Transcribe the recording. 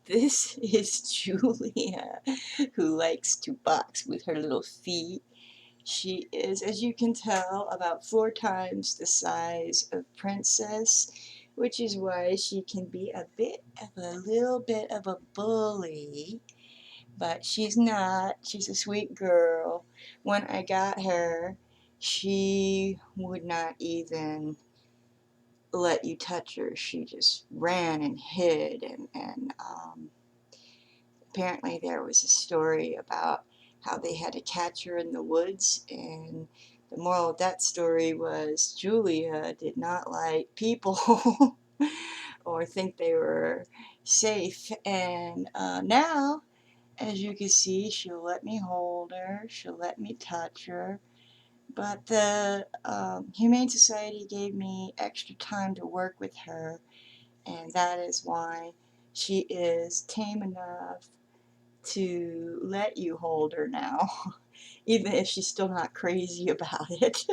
This is Julia, who likes to box with her little feet. She is, as you can tell, about 4 times the size of Princess, which is why she can be a little bit of a bully. But she's not. She's a sweet girl. When I got her, she would not even let you touch her. She just ran and hid, and apparently there was a story about how they had to catch her in the woods, and the moral of that story was Julia did not like people or think they were safe. And now, as you can see, she'll let me hold her, she'll let me touch her. But the Humane Society gave me extra time to work with her, and that is why she is tame enough to let you hold her now, even if she's still not crazy about it.